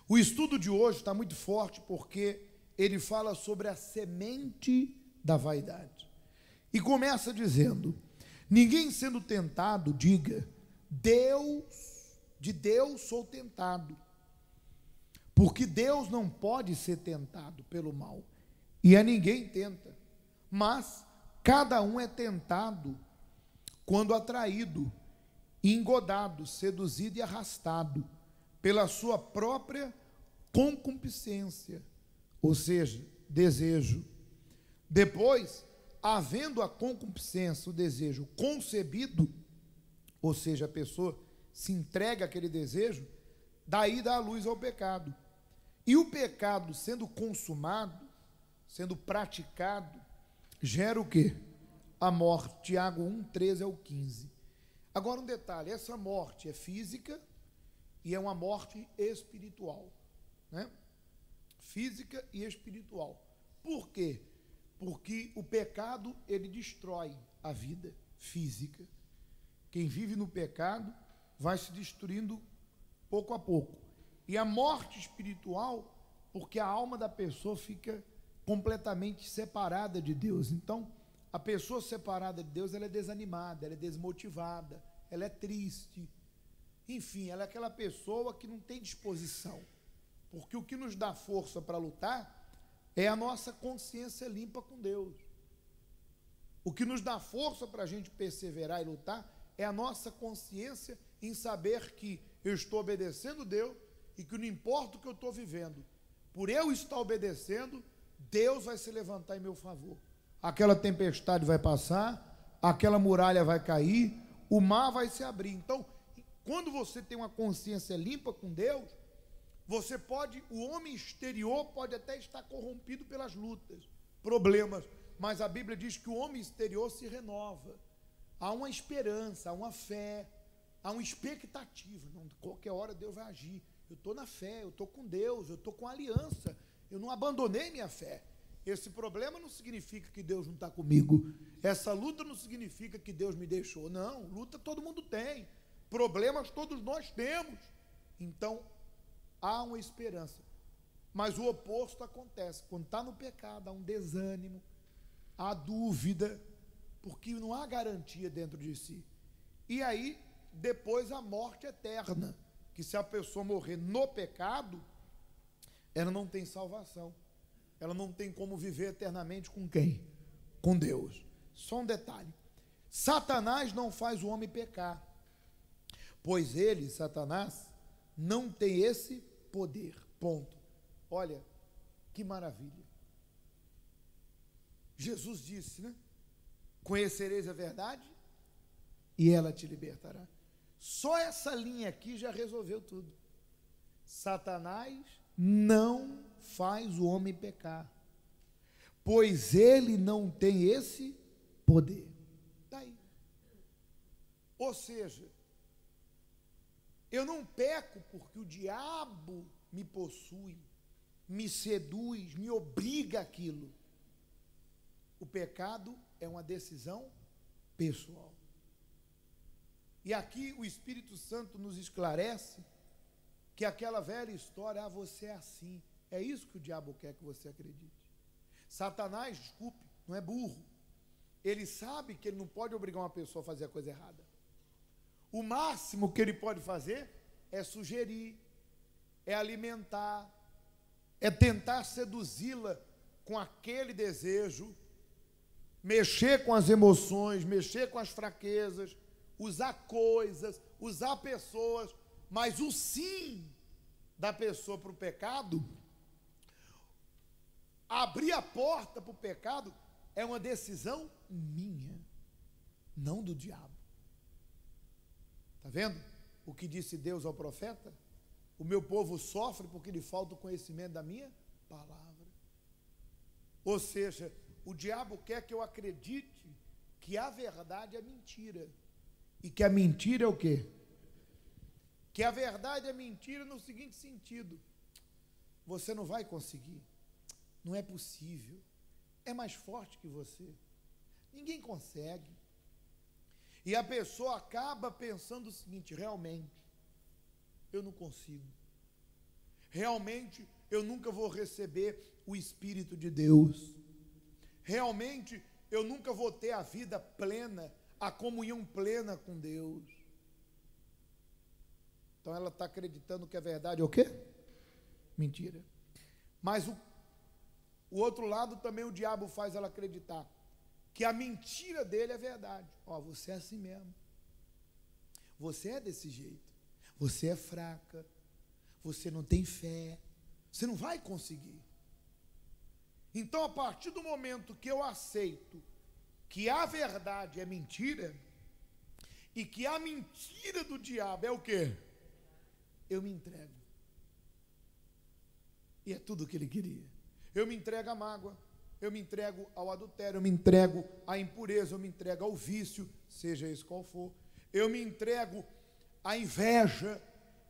O estudo de hoje está muito forte porque ele fala sobre a semente da vaidade. E começa dizendo: ninguém sendo tentado, diga, de Deus sou tentado. Porque Deus não pode ser tentado pelo mal, e a ninguém tenta, mas cada um é tentado quando atraído, engodado, seduzido e arrastado pela sua própria concupiscência, ou seja, desejo. Depois, havendo a concupiscência, o desejo concebido, ou seja, a pessoa se entrega àquele desejo, daí dá a luz ao pecado. E o pecado sendo consumado, sendo praticado, gera o quê? A morte. Tiago 1:13 ao 15. Agora um detalhe, essa morte é física e é uma morte espiritual, né? Física e espiritual. Por quê? Porque o pecado, ele destrói a vida física. Quem vive no pecado vai se destruindo pouco a pouco. E a morte espiritual, porque a alma da pessoa fica completamente separada de Deus. Então, a pessoa separada de Deus, ela é desanimada, ela é desmotivada, ela é triste. Enfim, ela é aquela pessoa que não tem disposição. Porque o que nos dá força para lutar é a nossa consciência limpa com Deus. O que nos dá força para a gente perseverar e lutar é a nossa consciência em saber que eu estou obedecendo Deus e que não importa o que eu estou vivendo, por eu estar obedecendo, Deus vai se levantar em meu favor. Aquela tempestade vai passar, aquela muralha vai cair, o mar vai se abrir. Então, quando você tem uma consciência limpa com Deus, você pode, o homem exterior pode até estar corrompido pelas lutas, problemas, mas a Bíblia diz que o homem exterior se renova. Há uma esperança, há uma fé, há uma expectativa. Não, qualquer hora Deus vai agir. Eu estou na fé, eu estou com Deus, eu estou com aliança, eu não abandonei minha fé. Esse problema não significa que Deus não está comigo. Essa luta não significa que Deus me deixou. Não, luta todo mundo tem. Problemas todos nós temos. Então, há uma esperança. Mas o oposto acontece. Quando está no pecado, há um desânimo, há dúvida, porque não há garantia dentro de si. E aí, depois a morte eterna, que se a pessoa morrer no pecado, ela não tem salvação. Ela não tem como viver eternamente com quem? Com Deus. Só um detalhe. Satanás não faz o homem pecar, pois ele, Satanás, não tem esse poder. Ponto. Olha, que maravilha. Jesus disse, né? Conhecereis a verdade e ela te libertará. Só essa linha aqui já resolveu tudo. Satanás não faz o homem pecar, pois ele não tem esse poder. Daí. Ou seja, eu não peco porque o diabo me possui, me seduz, me obriga àquilo. O pecado é uma decisão pessoal. E aqui o Espírito Santo nos esclarece que aquela velha história, você é assim, é isso que o diabo quer que você acredite. Satanás, desculpe, não é burro. Ele sabe que ele não pode obrigar uma pessoa a fazer a coisa errada. O máximo que ele pode fazer é sugerir, é alimentar, é tentar seduzi-la com aquele desejo, mexer com as emoções, mexer com as fraquezas, usar coisas, usar pessoas, mas o sim da pessoa para o pecado, abrir a porta para o pecado, é uma decisão minha, não do diabo. Está vendo o que disse Deus ao profeta? O meu povo sofre porque lhe falta o conhecimento da minha palavra. Ou seja, o diabo quer que eu acredite que a verdade é mentira. E que a mentira é o quê? Que a verdade é mentira no seguinte sentido: você não vai conseguir, não é possível, é mais forte que você, ninguém consegue. E a pessoa acaba pensando o seguinte: realmente, eu não consigo. Realmente eu nunca vou receber o Espírito de Deus. Realmente eu nunca vou ter a vida plena, a comunhão plena com Deus. Então ela está acreditando que a verdade é o quê? Mentira. Mas o outro lado também o diabo faz ela acreditar que a mentira dele é verdade. Ó, você é assim mesmo. Você é desse jeito. Você é fraca. Você não tem fé. Você não vai conseguir. Então, a partir do momento que eu aceito que a verdade é mentira, e que a mentira do diabo é o quê? Eu me entrego. E é tudo o que ele queria. Eu me entrego à mágoa, eu me entrego ao adultério, eu me entrego à impureza, eu me entrego ao vício, seja esse qual for. Eu me entrego à inveja,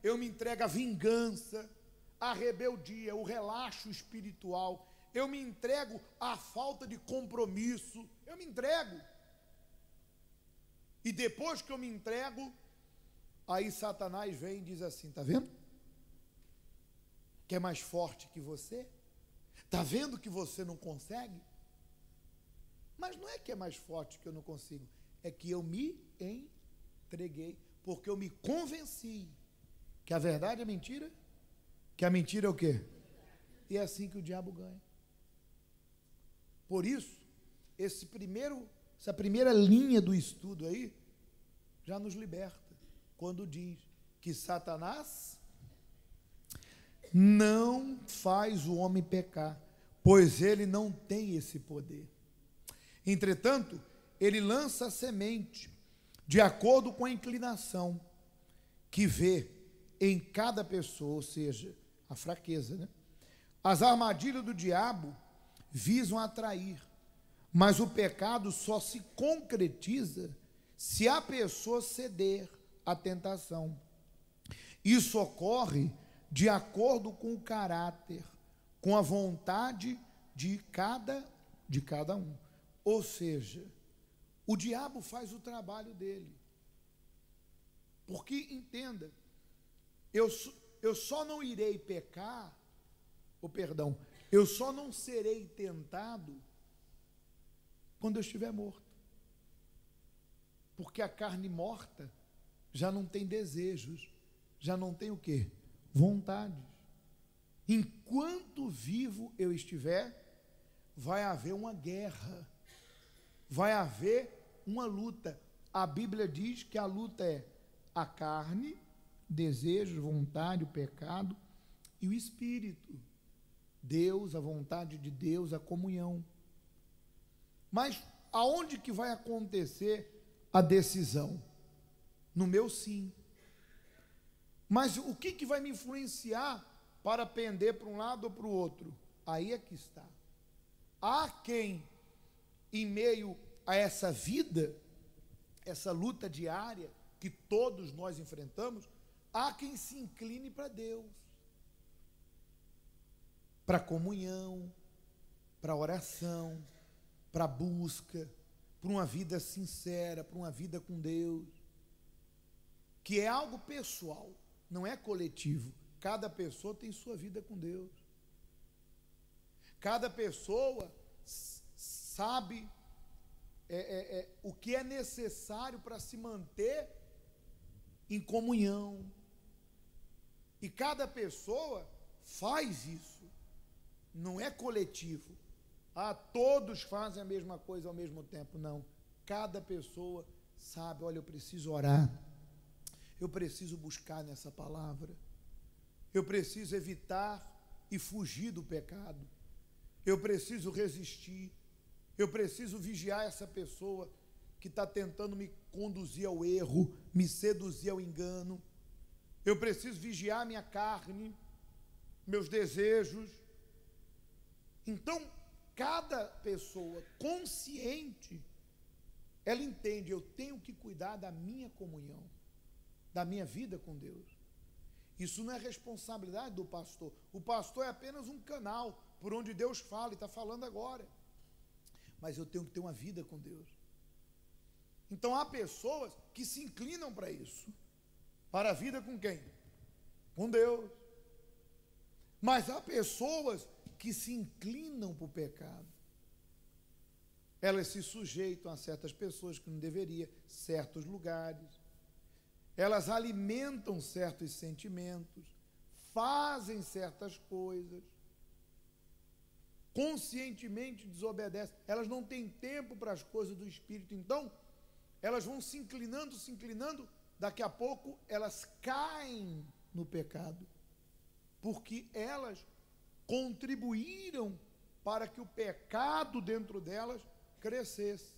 eu me entrego à vingança, à rebeldia, o relaxo espiritual. Eu me entrego à falta de compromisso, eu me entrego. E depois que eu me entrego, aí Satanás vem e diz assim, está vendo? Que é mais forte que você? Está vendo que você não consegue? Mas não é que é mais forte que eu não consigo, é que eu me entreguei, porque eu me convenci que a verdade é mentira, que a mentira é o quê? E é assim que o diabo ganha. Por isso, essa primeira linha do estudo aí, já nos liberta, quando diz que Satanás não faz o homem pecar, pois ele não tem esse poder. Entretanto, ele lança a semente, de acordo com a inclinação que vê em cada pessoa, ou seja, a fraqueza, né? As armadilhas do diabo visam atrair, mas o pecado só se concretiza se a pessoa ceder à tentação. Isso ocorre de acordo com o caráter, com a vontade de cada um. Ou seja, o diabo faz o trabalho dele. Porque, entenda, eu só não irei pecar, eu só não serei tentado quando eu estiver morto. Porque a carne morta já não tem desejos, já não tem o quê? Vontades. Enquanto vivo eu estiver, vai haver uma guerra, vai haver uma luta. A Bíblia diz que a luta é a carne, desejos, vontade, o pecado e o espírito. Deus, a vontade de Deus, a comunhão. Mas aonde que vai acontecer a decisão? No meu sim. Mas o que vai me influenciar para pender para um lado ou para o outro? Aí é que está. Há quem, em meio a essa vida, essa luta diária que todos nós enfrentamos, há quem se incline para Deus, para comunhão, para oração, para busca, para uma vida sincera, para uma vida com Deus, que é algo pessoal, não é coletivo. Cada pessoa tem sua vida com Deus. Cada pessoa sabe o que é necessário para se manter em comunhão. E cada pessoa faz isso. Não é coletivo. Todos fazem a mesma coisa ao mesmo tempo. Não. Cada pessoa sabe, olha, eu preciso orar. Eu preciso buscar nessa palavra. Eu preciso evitar e fugir do pecado. Eu preciso resistir. Eu preciso vigiar essa pessoa que está tentando me conduzir ao erro, me seduzir ao engano. Eu preciso vigiar minha carne, meus desejos. Então, cada pessoa consciente, ela entende, eu tenho que cuidar da minha comunhão, da minha vida com Deus. Isso não é responsabilidade do pastor. O pastor é apenas um canal por onde Deus fala e está falando agora. Mas eu tenho que ter uma vida com Deus. Então há pessoas que se inclinam para isso. Para a vida com quem? Com Deus. Mas há pessoas que se inclinam para o pecado. Elas se sujeitam a certas pessoas que não deveria, certos lugares. Elas alimentam certos sentimentos, fazem certas coisas, conscientemente desobedecem. Elas não têm tempo para as coisas do Espírito, então elas vão se inclinando, daqui a pouco elas caem no pecado, porque elas contribuíram para que o pecado dentro delas crescesse.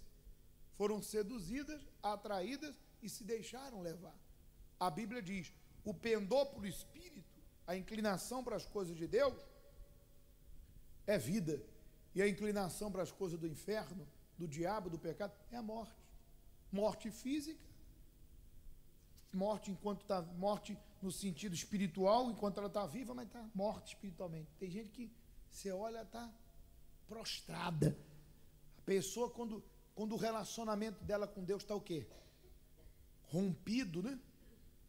Foram seduzidas, atraídas e se deixaram levar. A Bíblia diz: o pendor para o espírito, a inclinação para as coisas de Deus, é vida. E a inclinação para as coisas do inferno, do diabo, do pecado, é a morte. Morte física, morte no sentido espiritual, enquanto ela está viva, mas está morta espiritualmente. Tem gente que você olha, está prostrada. A pessoa, quando o relacionamento dela com Deus está o quê? Rompido, né?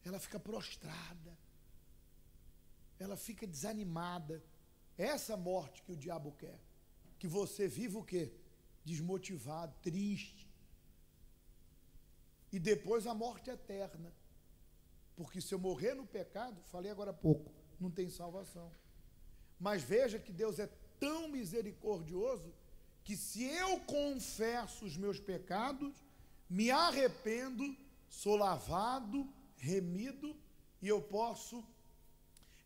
Ela fica prostrada, ela fica desanimada. É essa morte que o diabo quer, que você viva o quê? Desmotivado, triste. E depois a morte eterna, porque se eu morrer no pecado, falei agora há pouco, não tem salvação. Mas veja que Deus é tão misericordioso, que se eu confesso os meus pecados, me arrependo, sou lavado, remido, e eu posso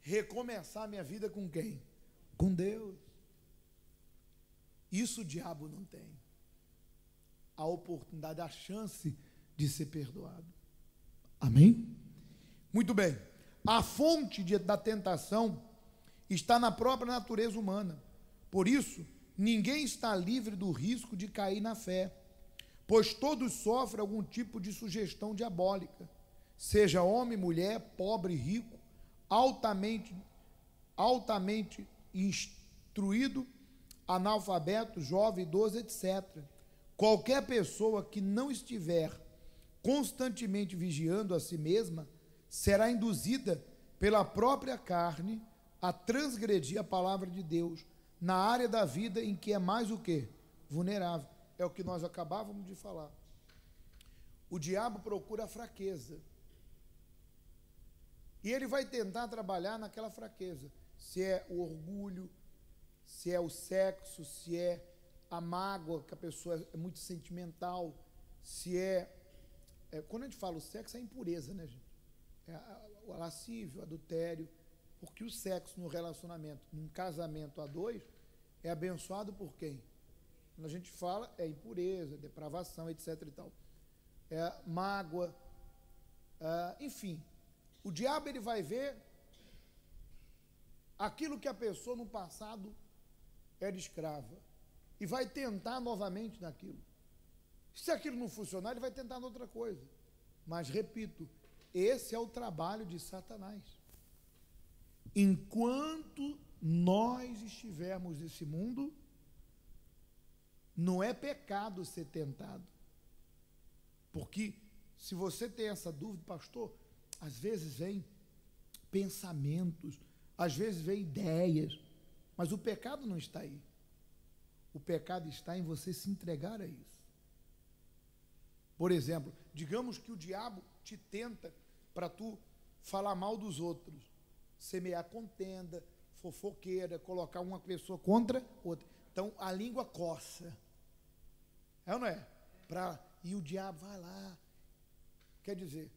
recomeçar minha vida com quem? Com Deus. Isso o diabo não tem. A oportunidade, a chance de ser perdoado. Amém? Muito bem. A fonte da tentação está na própria natureza humana. Por isso, ninguém está livre do risco de cair na fé, pois todos sofrem algum tipo de sugestão diabólica, seja homem, mulher, pobre, rico, altamente instruído, analfabeto, jovem, idoso, etc. Qualquer pessoa que não estiver constantemente vigiando a si mesma será induzida pela própria carne a transgredir a palavra de Deus na área da vida em que é mais o quê? Vulnerável. É o que nós acabávamos de falar. O diabo procura a fraqueza. E ele vai tentar trabalhar naquela fraqueza. Se é o orgulho, se é o sexo, se é a mágoa, que a pessoa é muito sentimental, se quando a gente fala o sexo, é a impureza, né, gente? É o lascívio, o adultério, porque o sexo no relacionamento, num casamento a dois, é abençoado por quem? Quando a gente fala, é impureza, depravação, etc. e tal. É mágoa, enfim. O diabo, ele vai ver aquilo que a pessoa no passado era escrava e vai tentar novamente naquilo. Se aquilo não funcionar, ele vai tentar noutra coisa. Mas, repito, esse é o trabalho de Satanás. Enquanto nós estivermos nesse mundo, não é pecado ser tentado. Porque se você tem essa dúvida, pastor, às vezes vem pensamentos, às vezes vem ideias, mas o pecado não está aí. O pecado está em você se entregar a isso. Por exemplo, digamos que o diabo te tenta para tu falar mal dos outros, semear contenda, fofoqueira, colocar uma pessoa contra outra. Então, a língua coça. É ou não é? E o diabo vai lá. Quer dizer,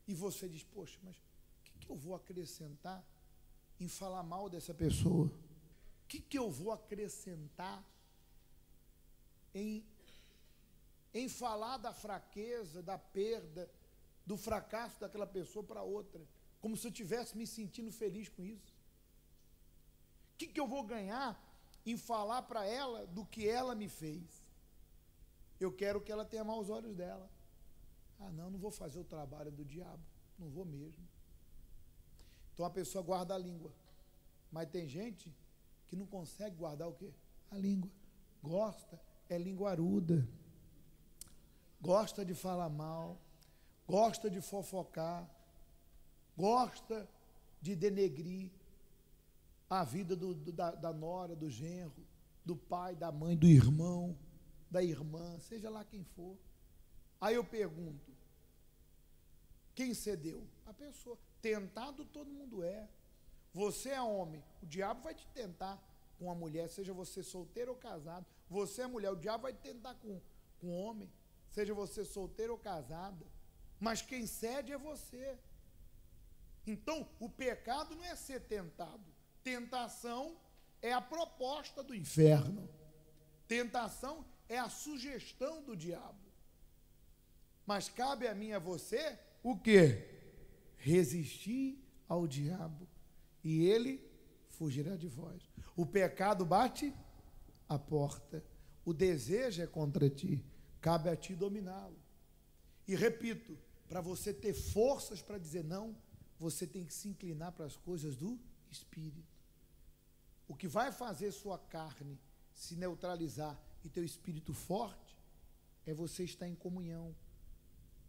e você diz, poxa, mas o que eu vou acrescentar em falar mal dessa pessoa? O que eu vou acrescentar em falar da fraqueza, da perda, do fracasso daquela pessoa para outra, como se eu estivesse me sentindo feliz com isso? O que eu vou ganhar em falar para ela do que ela me fez? Eu quero que ela tenha maus olhos dela. Não vou fazer o trabalho do diabo, não vou mesmo. Então a pessoa guarda a língua, mas tem gente que não consegue guardar o quê? A língua. Gosta, é linguaruda, gosta de falar mal, gosta de fofocar, gosta de denegrir. a vida da nora, do genro, do pai, da mãe, do irmão, da irmã, seja lá quem for. Aí eu pergunto, quem cedeu? A pessoa. Tentado todo mundo é. Você é homem, o diabo vai te tentar com uma mulher, seja você solteiro ou casado. Você é mulher, o diabo vai te tentar com homem, seja você solteiro ou casada. Mas quem cede é você. Então, o pecado não é ser tentado. Tentação é a proposta do inferno. Tentação é a sugestão do diabo. Mas cabe a mim e a você o quê? Resistir ao diabo e ele fugirá de vós. O pecado bate a porta. O desejo é contra ti. Cabe a ti dominá-lo. E repito, para você ter forças para dizer não, você tem que se inclinar para as coisas do Espírito. O que vai fazer sua carne se neutralizar e teu espírito forte é você estar em comunhão,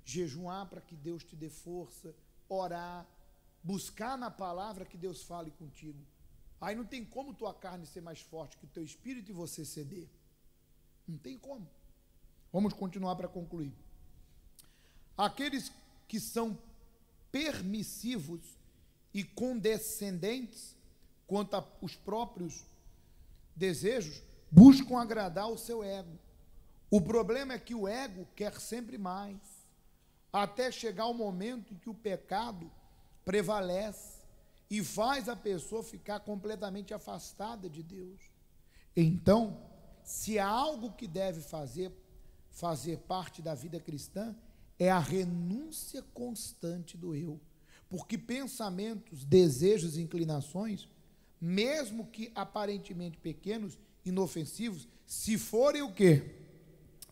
jejuar para que Deus te dê força, orar, buscar na palavra que Deus fale contigo. Aí não tem como tua carne ser mais forte que o teu espírito e você ceder. Não tem como. Vamos continuar para concluir. Aqueles que são permissivos e condescendentes quanto aos próprios desejos, buscam agradar o seu ego. O problema é que o ego quer sempre mais, até chegar o momento em que o pecado prevalece e faz a pessoa ficar completamente afastada de Deus. Então, se há algo que deve fazer parte da vida cristã, é a renúncia constante do eu. Porque pensamentos, desejos e inclinações, mesmo que aparentemente pequenos, inofensivos, se forem o quê?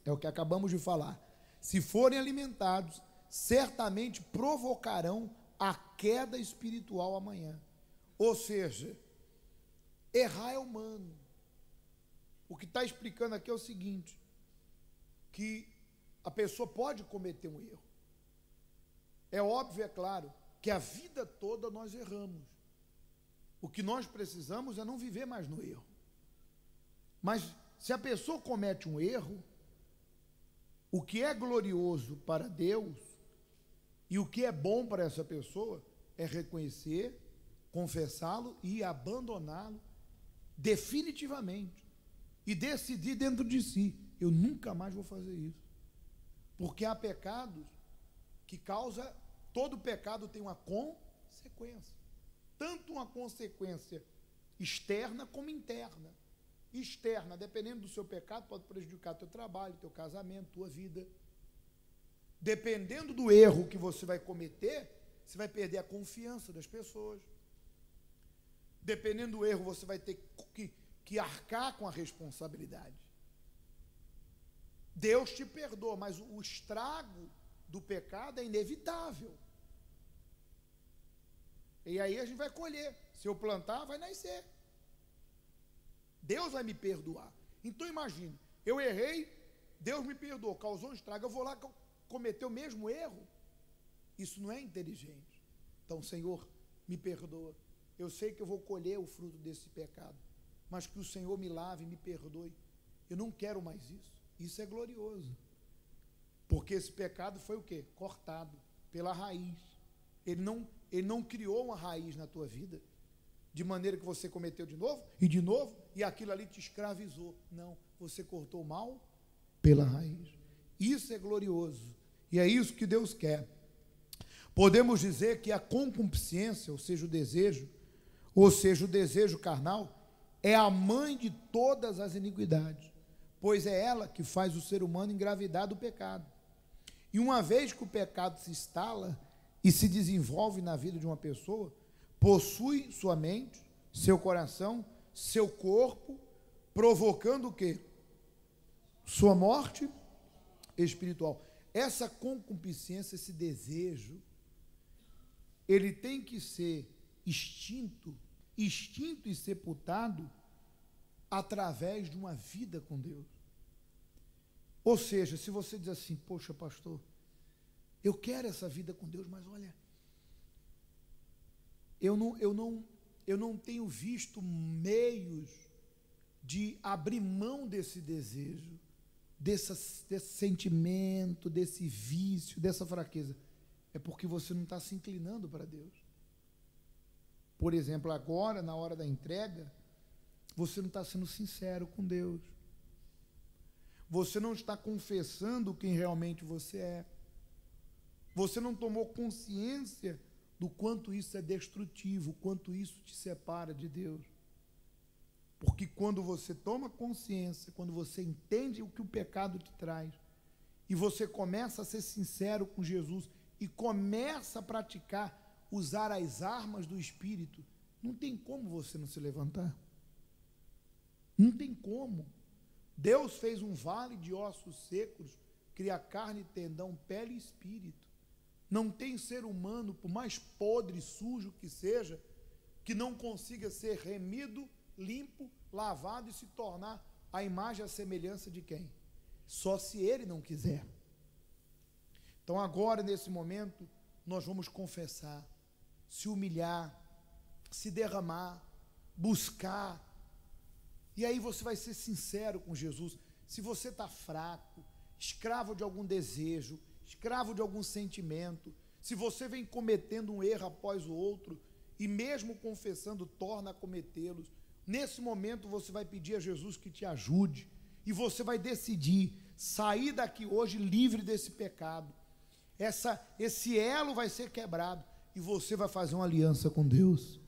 É o que acabamos de falar. Se forem alimentados, certamente provocarão a queda espiritual amanhã. Ou seja, errar é humano. O que está explicando aqui é o seguinte, que a pessoa pode cometer um erro. É óbvio, é claro, que a vida toda nós erramos. O que nós precisamos é não viver mais no erro. Mas se a pessoa comete um erro, o que é glorioso para Deus e o que é bom para essa pessoa é reconhecer, confessá-lo e abandoná-lo definitivamente. E decidir dentro de si, eu nunca mais vou fazer isso. Porque há pecados que causa, todo pecado tem uma consequência. Tanto uma consequência externa como interna. Externa, dependendo do seu pecado, pode prejudicar teu trabalho, teu casamento, tua vida. Dependendo do erro que você vai cometer, você vai perder a confiança das pessoas. Dependendo do erro, você vai ter que arcar com a responsabilidade. Deus te perdoa, mas o estrago do pecado é inevitável. E aí a gente vai colher. Se eu plantar, vai nascer. Deus vai me perdoar. Então imagine, eu errei, Deus me perdoou, causou um estrago, eu vou lá cometer o mesmo erro. Isso não é inteligente. Então, Senhor, me perdoa. Eu sei que eu vou colher o fruto desse pecado, mas que o Senhor me lave e me perdoe. Eu não quero mais isso. Isso é glorioso. Porque esse pecado foi o quê? Cortado pela raiz. Ele não criou uma raiz na tua vida, de maneira que você cometeu de novo, e aquilo ali te escravizou. Não, você cortou o mal pela raiz. Isso é glorioso. E é isso que Deus quer. Podemos dizer que a concupiscência, ou seja, o desejo carnal, é a mãe de todas as iniquidades, pois é ela que faz o ser humano engravidar do pecado. E uma vez que o pecado se instala e se desenvolve na vida de uma pessoa, possui sua mente, seu coração, seu corpo, provocando o quê? Sua morte espiritual. Essa concupiscência, esse desejo, ele tem que ser extinto e sepultado através de uma vida com Deus. Ou seja, se você diz assim, poxa, pastor, eu quero essa vida com Deus, mas olha, eu eu não tenho visto meios de abrir mão desse desejo, desse sentimento, desse vício, dessa fraqueza. É porque você não está se inclinando para Deus. Por exemplo, agora, na hora da entrega, você não está sendo sincero com Deus. Você não está confessando quem realmente você é. Você não tomou consciência do quanto isso é destrutivo, o quanto isso te separa de Deus. Porque quando você toma consciência, quando você entende o que o pecado te traz, e você começa a ser sincero com Jesus, e começa a praticar, usar as armas do Espírito, não tem como você não se levantar. Não tem como. Deus fez um vale de ossos secos, cria carne, tendão, pele e espírito. Não tem ser humano, por mais podre e sujo que seja, que não consiga ser remido, limpo, lavado e se tornar a imagem e a semelhança de quem? Só se ele não quiser. Então agora, nesse momento, nós vamos confessar, se humilhar, se derramar, buscar. E aí você vai ser sincero com Jesus. Se você está fraco, escravo de algum desejo, escravo de algum sentimento, se você vem cometendo um erro após o outro, e mesmo confessando, torna a cometê-los, nesse momento você vai pedir a Jesus que te ajude, e você vai decidir sair daqui hoje livre desse pecado. Esse elo vai ser quebrado, e você vai fazer uma aliança com Deus.